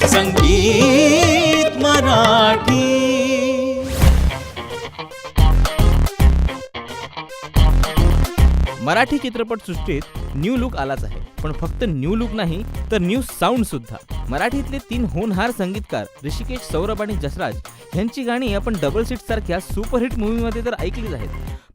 संगीत मराठी. मराठी चित्रपटसृष्टीत new look आलाच आहे, पण फक्त न्यू लुक नाही तर न्यू साऊंड सुद्धा. मराठीतले 3 होनहार संगीतकार ऋषिकेश, सौरभ आणि जसराज यांची गाणी आपण डबल सीट सारख्या सुपरहिट मूव्हीमध्ये तर ऐकलीच आहेत,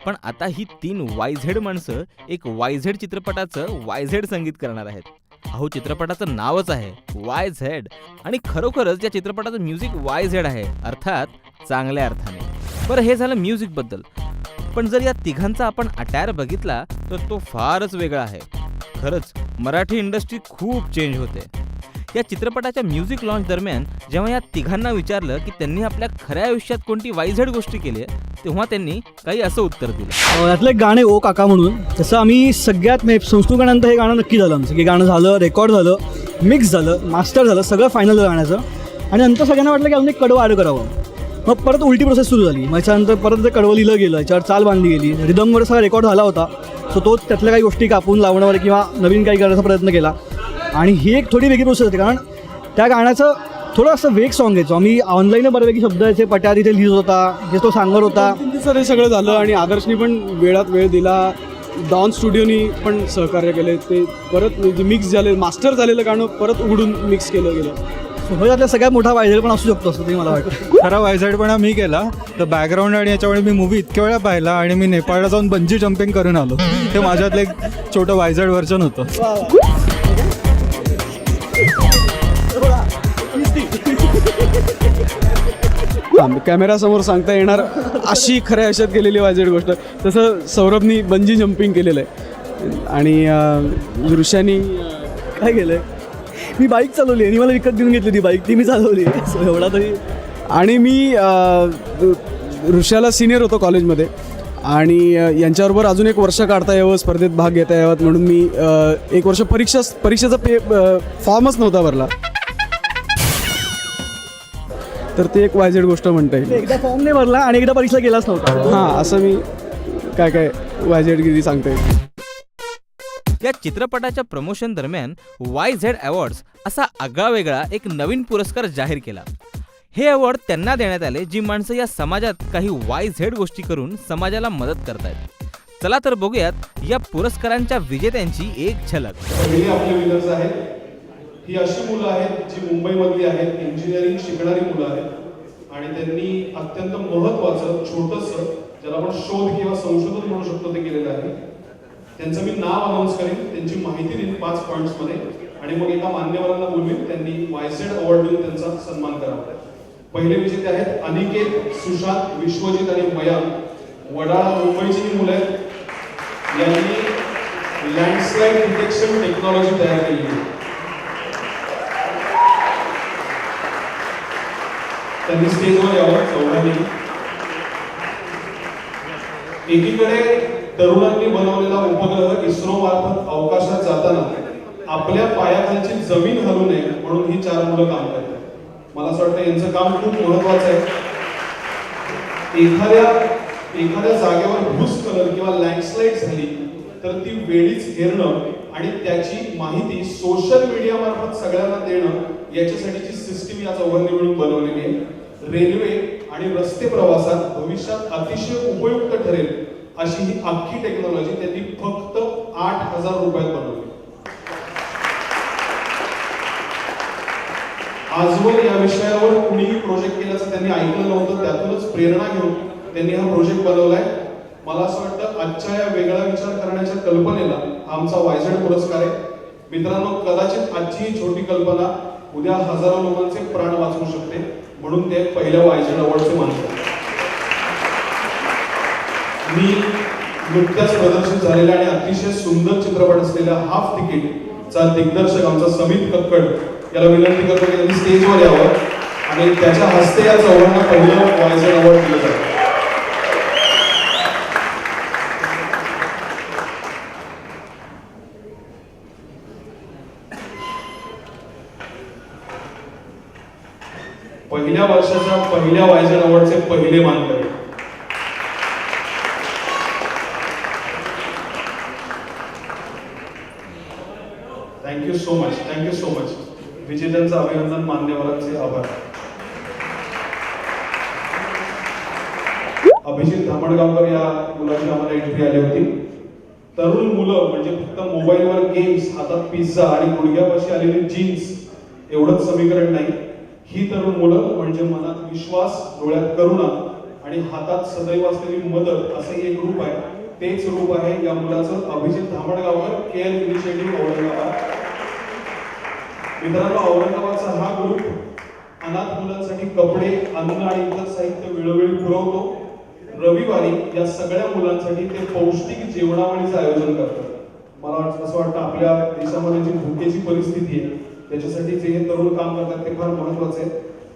पण आता ही 3 वायझेड माणसं एक वायझेड चित्रपटाचं वायझेड संगीत करणार आहेत. अहो, चित्रपटाचं नावच आहे वायझेड, आणि खरोखरच या चित्रपटाचं म्युझिक वायझेड आहे, अर्थात चांगल्या अर्थाने. बरं, हे झालं म्युझिक बद्दल. पण जर या तिघांचा आपण अटायर बघितला तर तो फारच वेगळा आहे. खरंच मराठी इंडस्ट्री खूप चेंज होते. या चित्रपटाच्या म्युझिक लॉन्च दरम्यान जेव्हा या तिघांना विचारलं की त्यांनी आपल्या खऱ्या आयुष्यात कोणती वायझेड गोष्टी केली, तेव्हा त्यांनी काही असं उत्तर दिलं. यातलं एक गाणं ओ काका म्हणून, तसं आम्ही सगळ्यात संस्कृत गाण्यानंतर हे गाणं नक्की झालं आमचं, की गाणं झालं, रेकॉर्ड झालं, मिक्स झालं, मास्टर झालं, सगळं फायनल झालं गाण्याचं. आणि नंतर सगळ्यांना वाटलं की अजून एक कडवं ॲड करावं. मग परत उलटी प्रोसेस सुरू झाली. मग त्याच्यानंतर परत ते कडवं लिहिलं गेलं, याच्यावर चाल बांधली गेली, रिदमवर सगळा रेकॉर्ड झाला होता. सो तो त्यातल्या काही गोष्टी कापून लावण्यावर किंवा नवीन काही करण्याचा प्रयत्न केला. आणि ही एक थोडी वेगळी प्रोसेस होती, कारण त्या गाण्याचं थोडं असं वेग सॉन्ग यायचो आम्ही. ऑनलाईन बऱ्यापैकी शब्द यायचे, पट्या तिथे लिहित होता, जे तो सांगत होता. सर हे सगळं झालं आणि आदर्शनी पण वेळात वेळ दिला. डॉन स्टुडिओनी पण सहकार्य केले. ते परत मिक्स झाले, मास्टर झालेलं गाणं परत उघडून मिक्स केलं गेलं. त्यातल्या सगळ्यात मोठा वायझेड पण असू शकतो असं ते मला वाटतं. खरा वायझेडपणा मी केला. तर बॅकग्राऊंड आणि याच्यामुळे मी मूवी इतक्या वेळा पाहिला आणि मी नेपाळला जाऊन बंजी जम्पिंग करून आलो. ते माझ्यातलं एक छोटं वायझेड व्हर्जन होतं. कॅमेरासमोर सांगता येणार अशी खऱ्या आयुष्यात केलेली वायझेड गोष्ट. तसं सौरभनी बंजी जम्पिंग केलेलं आहे आणि ऋषानी काय केलं, मी बाईक चालवली आणि मला विकत घेऊन घेतली ती बाईक, ती मी चालवली. सो एवढा तरी. आणि मी ऋषाला सिनियर होतो कॉलेजमध्ये आणि यांच्याबरोबर अजून एक वर्ष काढता यावं, स्पर्धेत भाग घेता यावं म्हणून मी एक वर्ष परीक्षेचा फॉर्मच नव्हता भरला. तर ते एक वायझेड गोष्ट म्हणता येईल. एकदा फॉर्म नाही भरला आणि एकदा परीक्षा केलाच नव्हता. हां, असं मी काय वायझेडगिरी सांगता येईल. या चित्रपटाच्या प्रमोशन दरम्यान वायझेड अवॉर्ड्स असा आगळावेगळा एक नवीन पुरस्कार जाहीर केला. हे अवॉर्ड त्यांना देण्यात आले जी माणसं या समाजात काही वायझेड गोष्टी करून समाजाला मदत करतायत. चला तर बघूयात या पुरस्कारांच्या विजेत्यांची एक झलक. पहिले आपले विनर्स आहेत, ही अशी मुलं आहेत जी मुंबईमधली आहेत, इंजिनिअरिंग शिकणारी मुलं आहेत आणि त्यांनी अत्यंत महत्त्वाचं छोटंसं ज्याला आपण शोध किंवा संशोधन म्हणू शकतो ते केलेलं आहे. त्यांचं मी नाव अनाऊन्स करेन, त्यांची माहिती देईन 5 पॉईंट्समध्ये आणि मग एका मान्यवरांना बोलवीन, त्यांनी वायझेड अवॉर्ड देऊन त्यांचा सन्मान करावा. पहिले विजेते आहेत अनिकेत, सुशांत, विश्वजित आणि मयांक. वडाळा मुंबईची ही मुलं आहेत. यांनी लँडस्लाइड डिटेक्शन टेक्नॉलॉजी तयार केली आहे. त्यांनी स्टेजवर यावं चौघांनी. एकीकडे तरुणांनी बनवलेला उपग्रह इस्रो मार्फत अवकाशात जाताना आपल्या पायाखालची जमीन हलू नये म्हणून ही 4 मुलं काम करतात. मला असं वाटतं यांचं काम खूप महत्वाचं आहे. एखाद्या जागेवर भूस्खलन किंवा लँडस्लाइड झाली तर ती वेळीच हेरणं आणि त्याची माहिती सोशल मीडिया मार्फत सगळ्यांना देणं याच्यासाठीची सिस्टीम या चौघांनी मिळून बनवलेली आहे. रेल्वे आणि रस्ते प्रवासात भविष्यात अतिशय उपयुक्त ठरेल अशी ही अख्खी टेक्नॉलॉजी त्यांनी फक्त 8,000 रुपयात बनवली. आजवर या विषयावर कुणीही प्रोजेक्ट केल्याचं त्यांनी ऐकलं नव्हतं. त्यातूनच प्रेरणा घेऊन त्यांनी हा प्रोजेक्ट बनवलाय. मला असं वाटतं आजच्या या वेगळा विचार करण्याच्या कल्पनेला आमचा वायझेड पुरस्कार आहे. मित्रांनो, कदाचित आजची ही छोटी कल्पना उद्या हजारो लोकांचे प्राण वाचवू शकते, म्हणून ते पहिल्या वायझेड अवॉर्डचे मानतात. मी नुकत्याच प्रदर्शित झालेल्या आणि अतिशय सुंदर चित्रपट असलेल्या हाफ तिकीटचा दिग्दर्शक आमचा समित कक्कड याला विनंती करतो की त्यांनी स्टेजवर यावं आणि त्याच्या हस्ते या चौघांना पहिलं वायझेड अवॉर्ड दिलं जातं. पहिल्या वर्षाच्या पहिल्या वायझेड अवॉर्डचे पहिले मानकरी थँक्यू सो मच. विजेत्यांचं अभिनंदन, मान्यवरांचे आभार. अभिजित धामणगावकर या मुलाची आम्हाला एंट्री आली होती. तरुण मुलं म्हणजे फक्त मोबाईलवर गेम्स, हातात पिझ्झा आणि गुडघ्यापाशी आलेली जीन्स एवढंच समीकरण नाही. ही तरुण मुलं म्हणजे मनात विश्वास, डोळ्यात करुणा आणि हातात सदैव असलेली मदत असं एक रूप आहे. तेच रूप आहे या मुलाचं. Abhijit Dhamangaonkar, care initiative Aurangabad. मित्रांनो, औरंगाबादचा हा ग्रुप अनाथ मुलांसाठी कपडे, अन्न आणि इतर साहित्य वेळोवेळी पुरवतो. रविवारी या सगळ्या मुलांसाठी ते पौष्टिक जेवणावळीचं आयोजन करतात. मला असं वाटतं आपल्या देशामध्ये जी भुकेची परिस्थिती आहे त्याच्यासाठी जे हे तरुण काम करतात ते फार महत्वाचे आहे.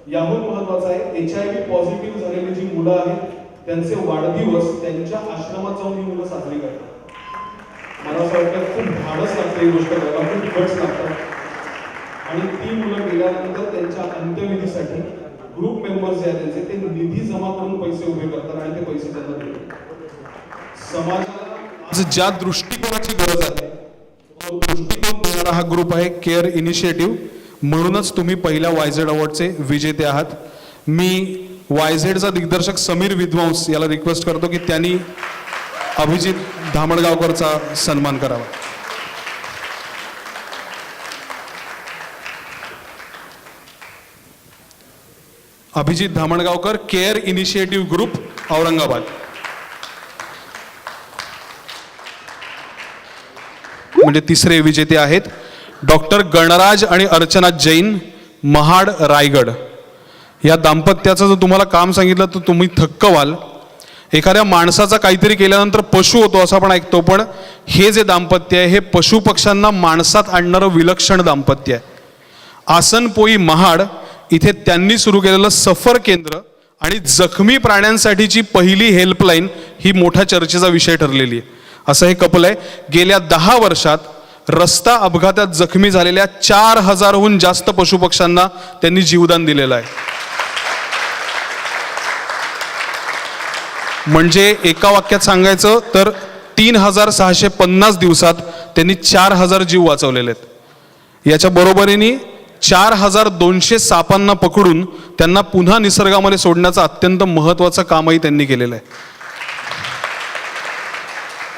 याहून महत्वाचं आहे HIV पॉझिटिव्ह झालेली जी मुलं आहेत त्यांचे वाढदिवस त्यांच्या आश्रमात जाऊन ही मुलं साजरी करतात. मला असं वाटतं खूप धाडस लागतं ही गोष्ट करायला, खूप गट्स लागतात. आणि ती मुलं गेल्यानंतर त्यांच्या अंत्यविधीसाठी ग्रुप मेंबर्स जे आहेत त्यांचे ते निधी जमा करून पैसे उभे करतात आणि ते पैसे त्यांना देतात. समाजाला ज्या दृष्टिकोनाची गरज आहे तो दृष्टिकोन देणारा हा ग्रुप आहे केअर इनिशिएटिव्ह. म्हणूनच तुम्ही पहिल्या YZ अवॉर्डचे विजेते आहात. मी YZचा दिग्दर्शक समीर विद्वांस याला रिक्वेस्ट करतो की त्यांनी अभिजित धामणगावकरचा सन्मान करावा. Abhijit Dhamangaonkar, care initiative group, Aurangabad. म्हणजे तिसरे विजेते आहेत डॉक्टर गणराज आणि अर्चना जैन, महाड, रायगड. या दाम्पत्याचं जर तुम्हाला काम सांगितलं तर तुम्ही थक्क व्हाल. एखाद्या माणसाचा काहीतरी केल्यानंतर पशु होतो असं आपण ऐकतो, पण हे जे दाम्पत्य आहे हे पशु पक्ष्यांना माणसात आणणारं विलक्षण दाम्पत्य आहे. आसनपोई, महाड इथे त्यांनी सुरू केलेलं सफर केंद्र आणि जखमी प्राण्यांसाठीची पहिली हेल्पलाईन ही मोठ्या चर्चेचा विषय ठरलेली आहे. असं हे कपल आहे. गेल्या 10 वर्षात रस्ता अपघातात जखमी झालेल्या 4000हून जास्त पशुपक्ष्यांना त्यांनी जीवदान दिलेलं आहे. म्हणजे एका वाक्यात सांगायचं तर 3650 दिवसात त्यांनी 4000 जीव वाचवलेले आहेत. याच्या बरोबरीने 4200 सापांना पकडून त्यांना पुन्हा निसर्गामध्ये सोडण्याचं अत्यंत महत्त्वाचं कामही त्यांनी केलेलं आहे.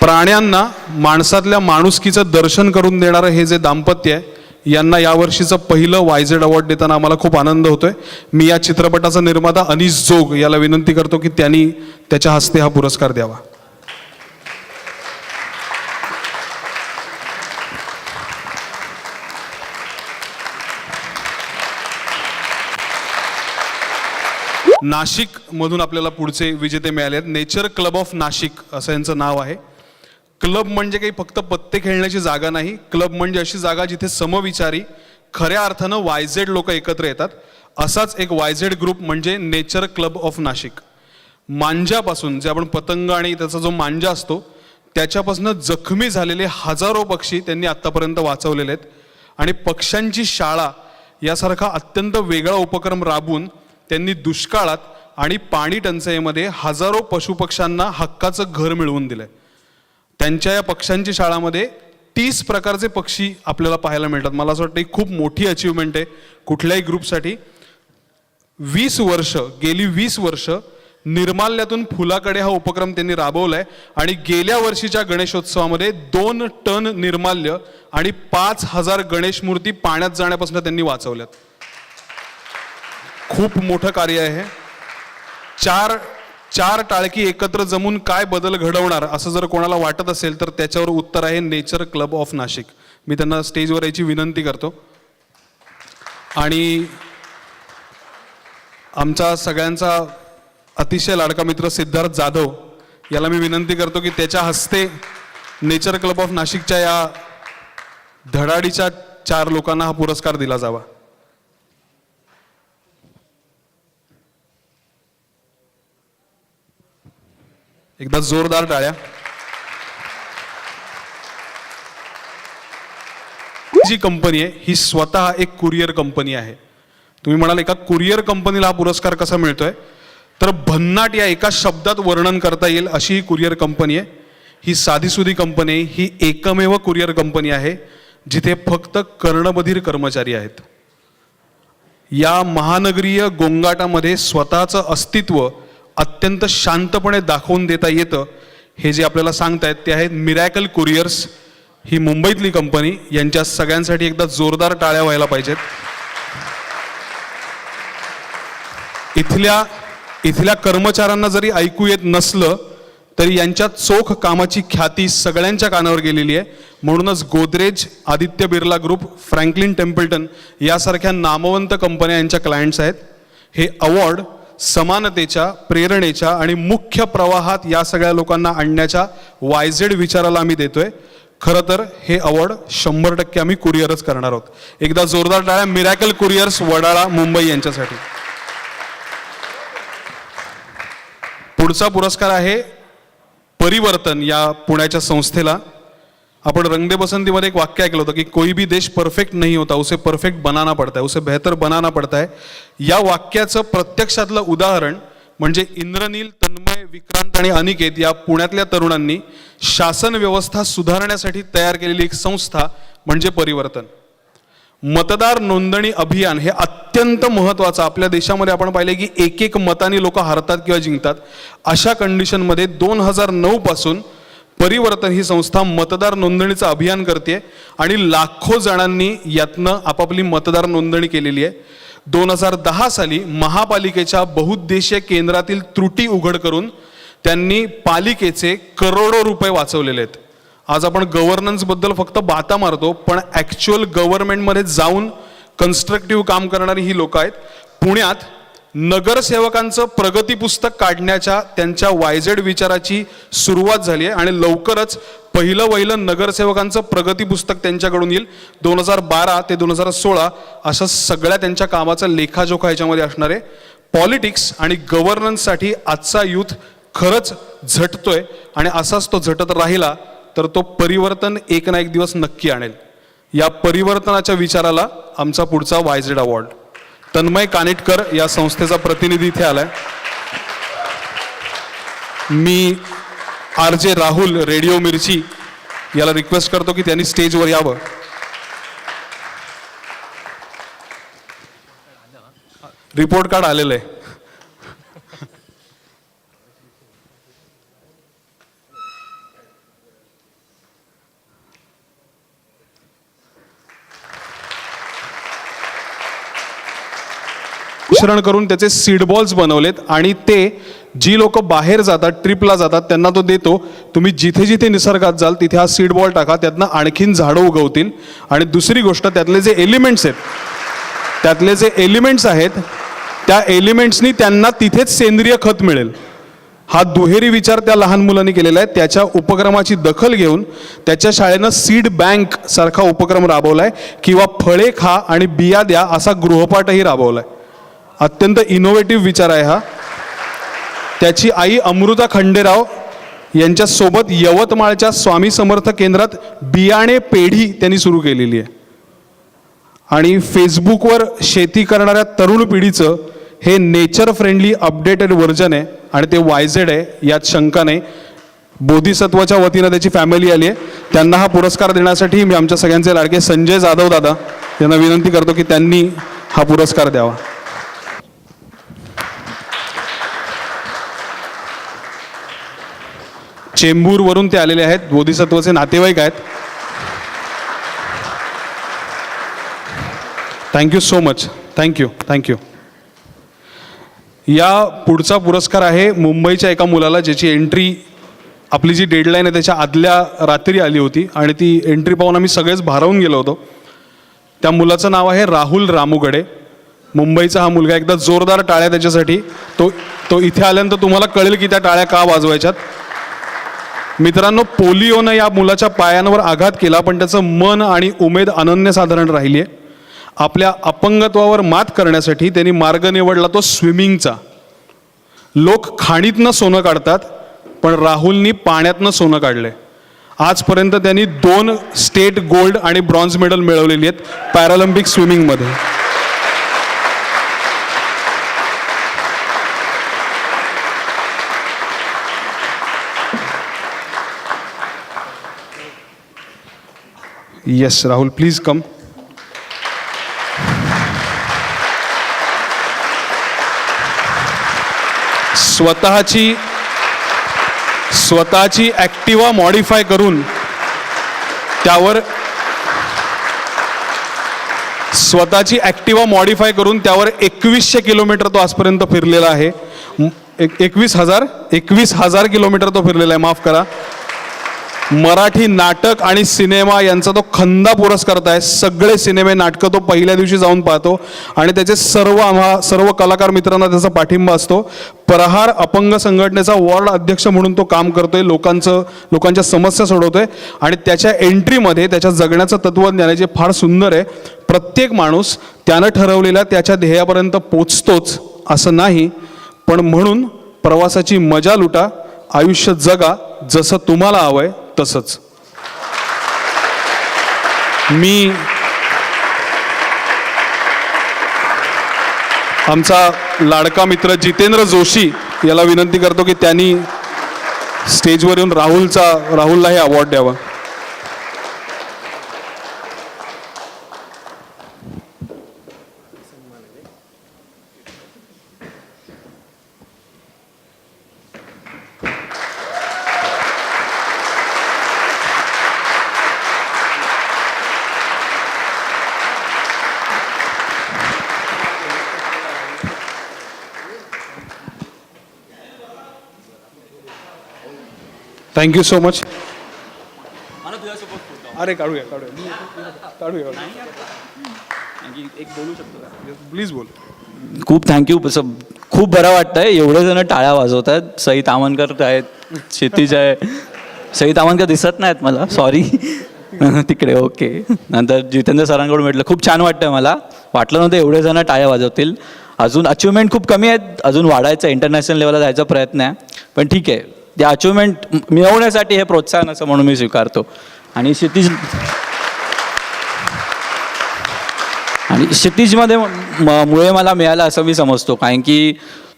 प्राण्यांना माणसातल्या माणुसकीचं दर्शन करून देणारं हे जे दाम्पत्य आहे यांना यावर्षीचं पहिलं YZ अवॉर्ड देताना आम्हाला खूप आनंद होतोय. मी या चित्रपटाचा निर्माता अनीस जोग याला विनंती करतो की त्यांनी त्याच्या हस्ते हा पुरस्कार द्यावा. नाशिक मधून आपल्याला पुढचे विजेते मिळाले आहेत. नेचर क्लब ऑफ नाशिक असं यांचं नाव आहे. क्लब म्हणजे काही फक्त पत्ते खेळण्याची जागा नाही. क्लब म्हणजे अशी जागा जिथे समविचारी खऱ्या अर्थानं YZ लोक एकत्र येतात. असाच एक YZ ग्रुप म्हणजे नेचर क्लब ऑफ नाशिक. मांजापासून जे आपण पतंग आणि त्याचा जो मांजा असतो त्याच्यापासून जखमी झालेले हजारो पक्षी त्यांनी आत्तापर्यंत वाचवलेले आहेत. आणि पक्ष्यांची शाळा यासारखा अत्यंत वेगळा उपक्रम राबवून त्यांनी दुष्काळात आणि पाणी टंचाईमध्ये हजारो पशुपक्ष्यांना हक्काचं घर मिळवून दिलंय. त्यांच्या या पक्ष्यांची शाळामध्ये 30 प्रकारचे पक्षी आपल्याला पाहायला मिळतात. मला असं वाटतं ही खूप मोठी अचीवमेंट आहे कुठल्याही ग्रुपसाठी. 20 वर्ष निर्माल्यातून फुलाकडे हा उपक्रम त्यांनी राबवलाय आणि गेल्या वर्षीच्या गणेशोत्सवामध्ये 2 टन निर्माल्य आणि 5000 गणेश मूर्ती पाण्यात जाण्यापासून त्यांनी वाचवल्यात. खूप मोठं कार्य आहे. चार टाळकी एकत्र जमून काय बदल घडवणार असं जर कोणाला वाटत असेल तर त्याच्यावर उत्तर आहे नेचर क्लब ऑफ नाशिक. मी त्यांना स्टेजवर यायची विनंती करतो. आणि आमचा सगळ्यांचा अतिशय लाडका मित्र सिद्धार्थ जाधव याला मी विनंती करतो की त्याच्या हस्ते नेचर क्लब ऑफ नाशिकच्या या धडाडीच्या 4 लोकांना हा पुरस्कार दिला जावा. एकदा जोरदार टाळ्या. जी कंपनी आहे ही स्वतः एक कुरिअर कंपनी आहे. तुम्ही म्हणाल एका कुरिअर कंपनीला हा पुरस्कार कसा मिळतोय, तर भन्नाट या एका शब्दात वर्णन करता येईल अशी ही कुरिअर कंपनी आहे. ही साधीसुधी कंपनी आहे. ही एकमेव कुरिअर कंपनी आहे जिथे फक्त कर्णबधीर कर्मचारी आहेत. या महानगरीय गोंगाटामध्ये स्वतःचं अस्तित्व अत्यंत शांतपणे दाखवून देता येतं, हे जे आपल्याला सांगतायत ते आहेत मिरॅकल कुरिअर्स ही मुंबईतली कंपनी. यांच्या सगळ्यांसाठी एकदा जोरदार टाळ्या व्हायला पाहिजेत. इथल्या कर्मचाऱ्यांना जरी ऐकू येत नसलं तरी यांच्या चोख कामाची ख्याती सगळ्यांच्या कानावर गेलेली आहे. म्हणूनच Godrej, Aditya Birla group, Franklin Templeton यासारख्या नामवंत कंपन्या यांच्या क्लायंट्स आहेत. हे अवॉर्ड समानतेच्या, प्रेरणेच्या आणि मुख्य प्रवाहात या सगळ्या लोकांना आणण्याच्या वायझेड विचाराला आम्ही देतोय. खरं तर हे अवॉर्ड 100% आम्ही कुरिअरच करणार आहोत. एकदा जोरदार टाळ्या मिरॅकल कुरिअर्स वडाळा मुंबई यांच्यासाठी. पुढचा पुरस्कार आहे परिवर्तन या पुण्याच्या संस्थेला. आपण रंग दे बसंतीमध्ये एक वाक्य ऐकलं होतं की कोई भी देश परफेक्ट नहीं होता, उसे परफेक्ट बनाना पड़ता है, उसे बेहतर बनाना पड़ता है. या वाक्याचं प्रत्यक्षातलं उदाहरण म्हणजे इंद्रनील, तन्मय, विक्रांत आणि अनिकेत या पुण्यातल्या तरुणांनी शासन व्यवस्था सुधारण्यासाठी तयार केलेली एक संस्था म्हणजे परिवर्तन. मतदार नोंदणी अभियान हे अत्यंत महत्त्वाचं. आपल्या देशामध्ये आपण पाहिले की एक मतांनी लोक हारतात किंवा जिंकतात. अशा कंडिशनमध्ये 2009 पासून परिवर्तन ही संस्था मतदार नोंदणीचं अभियान करते आणि लाखो जणांनी यातनं आपापली मतदार नोंदणी केलेली आहे. 2010 साली महापालिकेच्या बहुउद्देशीय केंद्रातील त्रुटी उघड करून त्यांनी पालिकेचे करोडो रुपये वाचवलेले आहेत. आज आपण गव्हर्नन्सबद्दल फक्त बाता मारतो, पण ॲक्च्युअल गव्हर्नमेंटमध्ये जाऊन कन्स्ट्रक्टिव्ह काम करणारी ही लोक आहेत. पुण्यात नगरसेवकांचं प्रगती पुस्तक काढण्याच्या त्यांच्या वायझेड विचाराची सुरुवात झाली आहे आणि लवकरच पहिलं नगरसेवकांचं प्रगती पुस्तक त्यांच्याकडून येईल. 2012 ते 2016 अशा सगळ्या त्यांच्या कामाचा लेखाजोखा याच्यामध्ये असणार आहे. पॉलिटिक्स आणि गव्हर्नन्ससाठी आजचा यूथ खरंच झटतोय आणि असाच तो झटत राहिला तर तो परिवर्तन एक ना एक दिवस नक्की आणेल. या परिवर्तनाच्या विचाराला आमचा पुढचा वायझेड अवॉर्ड. तन्मय कानिटकर या संस्थेचा प्रतिनिधी इथे आलाय. मी RJ राहुल, रेडिओ मिर्ची याला रिक्वेस्ट करतो की त्यांनी स्टेजवर यावं. रिपोर्ट कार्ड आलेलं आहे. मिश्रण करून त्याचे सीड बॉल्स बनवलेत आणि ते जी लोक बाहेर जातात, ट्रिपला जातात, त्यांना तो देतो. तुम्ही जिथे जिथे निसर्गात जाल तिथे हा सीड बॉल टाका, त्यातनं आणखीन झाडं उगवतील. आणि दुसरी गोष्ट, त्यातले जे एलिमेंट्स आहेत त्या एलिमेंट्सनी त्यांना तिथेच सेंद्रिय खत मिळेल. हा दुहेरी विचार त्या लहान मुलांनी केलेला आहे. त्याच्या उपक्रमाची दखल घेऊन त्याच्या शाळेनं सीड बँक सारखा उपक्रम राबवलाय किंवा फळे खा आणि बिया द्या असा गृहपाठही राबवलाय. अत्यंत इनोव्हेटिव्ह विचार आहे हा. त्याची आई अमृता खंडेराव यांच्यासोबत यवतमाळच्या स्वामी समर्थ केंद्रात बियाणे पेढी त्यांनी सुरू केलेली आहे. आणि फेसबुकवर शेती करणाऱ्या तरुण पिढीचं हे नेचर फ्रेंडली अपडेटेड व्हर्जन आहे आणि ते वायझेड आहे, यात शंका नाही. बोधिसत्वाच्या वतीनं त्याची फॅमिली आली आहे. त्यांना हा पुरस्कार देण्यासाठी मी आमच्या सगळ्यांचे लाडके संजय जाधव दादा यांना विनंती करतो की त्यांनी हा पुरस्कार द्यावा. चेंबूरवरून ते आलेले आहेत, बोधिसत्वाचे नातेवाईक आहेत. Thank you so much. थँक्यू. या पुढचा पुरस्कार आहे मुंबईच्या एका मुलाला, ज्याची एंट्री आपली जी डेडलाईन आहे त्याच्या आदल्या रात्री आली होती आणि ती एंट्री पाहून आम्ही सगळेच भारावून गेलो होतो. त्या मुलाचं नाव आहे राहुल रामुगडे. मुंबईचा हा मुलगा. एकदा जोरदार टाळ्या त्याच्यासाठी. तो इथे आल्यानंतर तुम्हाला कळेल की त्या टाळ्या का वाजवायच्यात. मित्रांनो, पोलिओनं या मुलाच्या पायांवर आघात केला, पण त्याचं मन आणि उमेद अनन्यसाधारण राहिली आहे. आपल्या अपंगत्वावर मात करण्यासाठी त्यांनी मार्ग निवडला तो स्विमिंगचा. लोक खाणीतनं सोनं काढतात, पण राहुलनी पाण्यातनं सोनं काढलंय. आजपर्यंत त्यांनी 2 स्टेट गोल्ड आणि ब्रॉन्झ मेडल मिळवलेली आहेत पॅरालिम्पिक स्विमिंगमध्ये. Yes Rahul, please come. स्वतःची ॲक्टिवा मॉडिफाय करून त्यावर स्वतःची ॲक्टिवा मॉडिफाय करून त्यावर 2100 किलोमीटर तो आजपर्यंत फिरलेला आहे. 21,000 किलोमीटर तो फिरलेला आहे, माफ करा. मराठी नाटक आणि सिनेमा यांचा तो खंदा पुरस्कर्ता आहे. सगळे सिनेमे नाटकं तो पहिल्या दिवशी जाऊन पाहतो आणि त्याचे सर्व कलाकार मित्रांना त्याचा पाठिंबा असतो. प्रहार अपंग संघटनेचा वॉर्ड अध्यक्ष म्हणून तो काम करतोय, लोकांच्या समस्या सोडवतोय आणि त्याच्या एंट्रीमध्ये त्याच्या जगण्याचं तत्वज्ञान आहे जे फार सुंदर आहे. प्रत्येक माणूस त्यानं ठरवलेल्या त्याच्या ध्येयापर्यंत पोचतोच असं नाही, पण म्हणून प्रवासाची मजा लुटा, आयुष्य जगा जसं तुम्हाला हवंय तसंच. मी आमचा लाडका मित्र जितेंद्र जोशी याला विनंती करतो की त्यांनी स्टेजवर येऊन राहुलला हे अवॉर्ड द्यावा. Thank you so much. अरे काढूया प्लीज बोल. खूप थँक्यू. खूप बरं वाटतंय, एवढे जण टाळ्या वाजवत आहेत. सई तामणकर आहेत, क्षितिज आहे. सई तामणकर दिसत नाहीत मला, सॉरी. तिकडे ओके. नंतर जितेंद्र सरांकडून भेटलं, खूप छान वाटतंय. मला वाटलं नव्हतं एवढे जण टाळ्या वाजवतील. अजून अचिव्हमेंट खूप कमी आहेत, अजून वाढायचं, इंटरनॅशनल लेवलला जायचा प्रयत्न आहे. पण ठीक आहे, त्या अचिव्हमेंट मिळवण्यासाठी हे प्रोत्साहन असं म्हणून मी स्वीकारतो. आणि क्षितिजमध्ये मुळे मला मिळालं असं मी समजतो, कारण की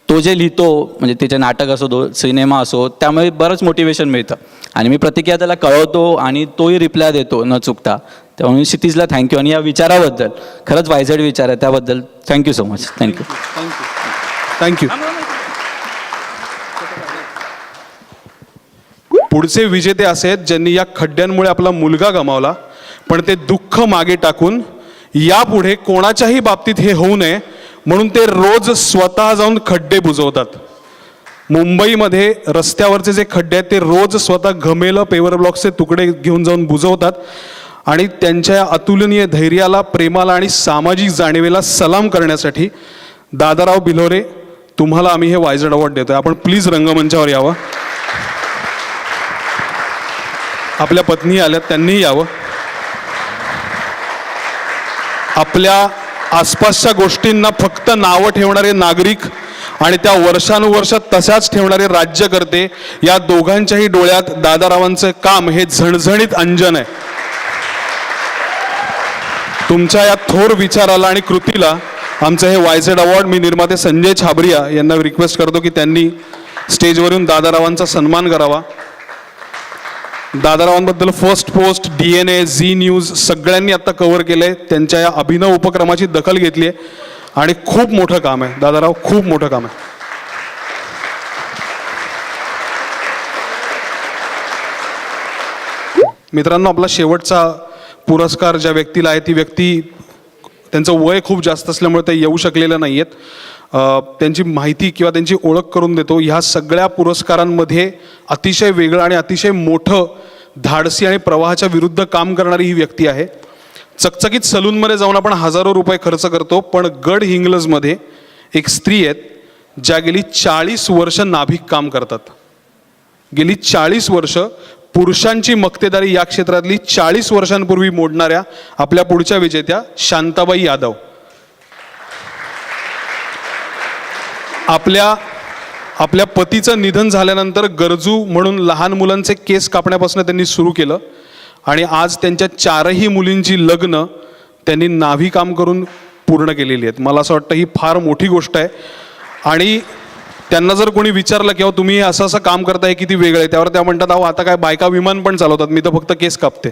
तो जे लिहितो, म्हणजे त्याचे नाटक असो, सिनेमा असो, त्यामुळे बरंच मोटिवेशन मिळतं. आणि मी प्रतिक्रिया त्याला कळवतो आणि तोही रिप्लाय देतो न चुकता. त्यामुळे क्षितिजला थँक्यू. आणि या विचाराबद्दल, खरंच वायझड विचार आहे, त्याबद्दल थँक्यू सो मच. थँक्यू. पुढचे विजेते असे आहेत ज्यांनी या खड्ड्यांमुळे आपला मुलगा गमावला, पण ते दुःख मागे टाकून यापुढे कोणाच्याही बाबतीत हे होऊ नये म्हणून ते रोज स्वतः जाऊन खड्डे बुजवतात. मुंबईमध्ये रस्त्यावरचे जे खड्डे आहेत ते रोज स्वतः घमेलं पेवर ब्लॉक्सचे तुकडे घेऊन जाऊन बुजवतात. आणि त्यांच्या या अतुलनीय धैर्याला, प्रेमाला आणि सामाजिक जाणीवेला सलाम करण्यासाठी दादाराव बिलोरे, तुम्हाला आम्ही हे वायझड अवॉर्ड देतोय. आपण प्लीज रंगमंचावर यावं. आपल्या पत्नी आल्यात, त्यांनीही यावं. आपल्या आसपासच्या गोष्टींना फक्त नावं ठेवणारे नागरिक आणि त्या वर्षानुवर्ष तशाच ठेवणारे राज्यकर्ते, या दोघांच्याही डोळ्यात दादारावांचं काम हे झणझणीत अंजन आहे. तुमच्या या थोर विचाराला आणि कृतीला आमचं हे वायझेड अवॉर्ड. मी निर्माते संजय छाबरिया यांना रिक्वेस्ट करतो की त्यांनी स्टेजवरून दादारावांचा सन्मान करावा. दादारावांबद्दल first post, DNA, Zee news सगळ्यांनी आता कव्हर केलंय. त्यांच्या या अभिनव उपक्रमाची दखल घेतली आहे आणि खूप मोठं काम आहे दादाराव, खूप मोठं काम आहे. मित्रांनो, आपला शेवटचा पुरस्कार ज्या व्यक्तीला आहे, ती व्यक्ती, त्यांचं वय खूप जास्त असल्यामुळे ते येऊ शकलेलं नाही आहेत. त्यांची माहिती किंवा त्यांची ओळख करून देतो. ह्या सगळ्या पुरस्कारांमध्ये अतिशय वेगळं आणि अतिशय मोठं, धाडसी आणि प्रवाहाच्या विरुद्ध काम करणारी ही व्यक्ती आहे. चकचकीत सलूनमध्ये जाऊन आपण हजारो रुपये खर्च करतो, पण गड हिंग्लजमध्ये एक स्त्री आहेत ज्या गेली 40 वर्ष नाभिक काम करतात. गेली 40 वर्ष पुरुषांची मक्तेदारी या क्षेत्रातली 40 वर्षांपूर्वी मोडणाऱ्या आपल्या पुढच्या विजेत्या शांताबाई यादव. आपल्या पतीचं निधन झाल्यानंतर गरजू म्हणून लहान मुलांचे केस कापण्यापासून त्यांनी सुरू केलं आणि आज त्यांच्या 4ही मुलींची लग्न त्यांनी नाभी काम करून पूर्ण केलेली आहेत. मला असं वाटतं ही फार मोठी गोष्ट आहे. आणि त्यांना जर कोणी विचारलं की तुम्ही असं असं काम करताय, किती वेगळं आहे, त्यावर त्या म्हणतात, अहो आता काय बायका विमान पण चालवतात, मी तर फक्त केस कापते.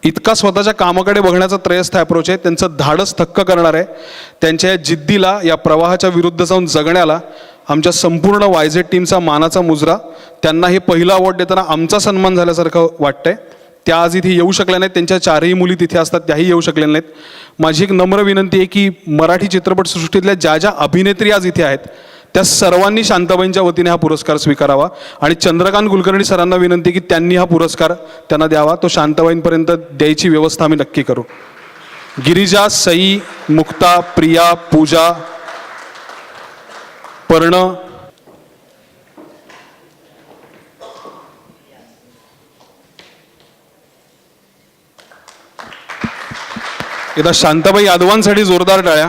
इतका स्वतःच्या कामाकडे बघण्याचा त्रयस्थ अप्रोच आहे. त्यांचं धाडस थक्क करणार आहे. त्यांच्या या जिद्दीला, या प्रवाहाच्या विरुद्ध जाऊन जगण्याला आमच्या संपूर्ण वायझेड टीमचा मानाचा मुजरा. त्यांना हे पहिलं अवॉर्ड देताना आमचा सन्मान झाल्यासारखं वाटतंय. त्या आज इथे येऊ शकल्या नाहीत, त्यांच्या 4ही मुली तिथे असतात, त्याही येऊ शकल्या नाहीत. माझी एक नम्र विनंती आहे की मराठी चित्रपटसृष्टीतल्या ज्या ज्या अभिनेत्री आज इथे आहेत त्या सर्वांनी शांताबाईंच्या वतीने हा पुरस्कार स्वीकारावा. आणि चंद्रकांत कुलकर्णी सरांना विनंती की त्यांनी हा पुरस्कार त्यांना द्यावा. तो शांताबाईंपर्यंत द्यायची व्यवस्था आम्ही नक्की करू. गिरिजा, सई, मुक्ता, प्रिया, पूजा, पर्ण, एकदा शांताबाई यादवांसाठी जोरदार टाळ्या.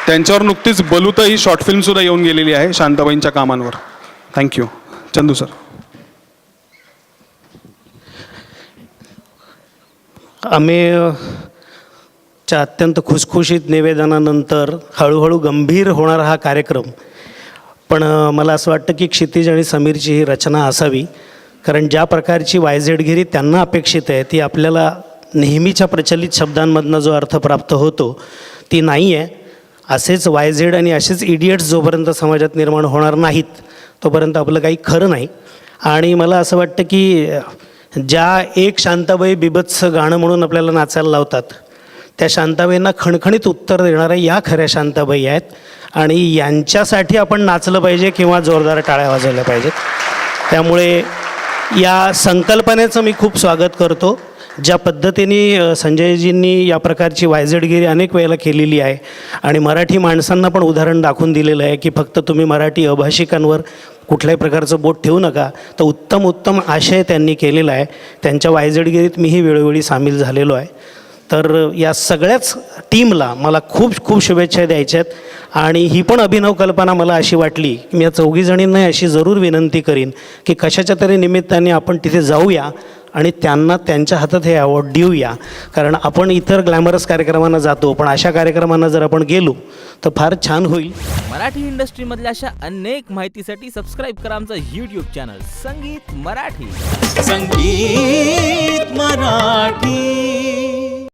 त्यांच्यावर नुकतीच बलूत ही शॉर्ट फिल्म सुद्धा येऊन गेलेली आहे शांताबाईंच्या कामांवर. थँक्यू. चंदू सर. आम्ही च्या अत्यंत खुसखुशीत निवेदनानंतर हळूहळू गंभीर होणारा हा कार्यक्रम, पण मला असं वाटतं की क्षितिज आणि समीरची ही रचना असावी, कारण ज्या प्रकारची वायझेडगिरी त्यांना अपेक्षित आहे ती आपल्याला नेहमीच्या प्रचलित शब्दांमधनं जो अर्थ प्राप्त होतो ती नाही आहे. असेच वायझेड आणि असेच इडियट्स जोपर्यंत समाजात निर्माण होणार नाहीत तोपर्यंत आपलं काही खरं नाही. आणि मला असं वाटतं की ज्या एक शांताबाई बिभत्स गाणं म्हणून आपल्याला नाचायला लावतात त्या शांताबाईंना खणखणीत उत्तर देणाऱ्या या खऱ्या शांताबाई आहेत. आणि यांच्यासाठी आपण नाचलं पाहिजे किंवा जोरदार टाळ्या वाजवल्या पाहिजेत. त्यामुळे या संकल्पनेचं मी खूप स्वागत करतो. ज्या पद्धतीने संजयजींनी या प्रकारची वायझेडगिरी अनेक वेळेला केलेली आहे आणि मराठी माणसांना पण उदाहरण दाखवून दिलेलं आहे की फक्त तुम्ही मराठी अभाषिकांवर कुठल्याही प्रकारचं बोट ठेवू नका, तर उत्तम उत्तम आशय त्यांनी केलेला आहे. त्यांच्या वायझेडगिरीत मीही वेळोवेळी सामील झालेलो आहे. तर या सगळ्याच टीमला मला खूप खूप शुभेच्छा द्यायच्या आहेत. आणि ही पण अभिनव कल्पना मला अशी वाटली की मी या चौघीजणींना अशी जरूर विनंती करीन की कशाच्या तरी निमित्ताने आपण तिथे जाऊया आणि त्यांना त्यांच्या हातात हे अवॉर्ड देऊया. कारण आपण इतर ग्लॅमरस कार्यक्रमांना जातो, पण अशा कार्यक्रमांना जर आपण गेलो तर फार छान होईल. मराठी इंडस्ट्रीमधल्या अशा अनेक माहितीसाठी सबस्क्राईब करा आमचं यूट्यूब चॅनल संगीत मराठी. संगीत मराठी.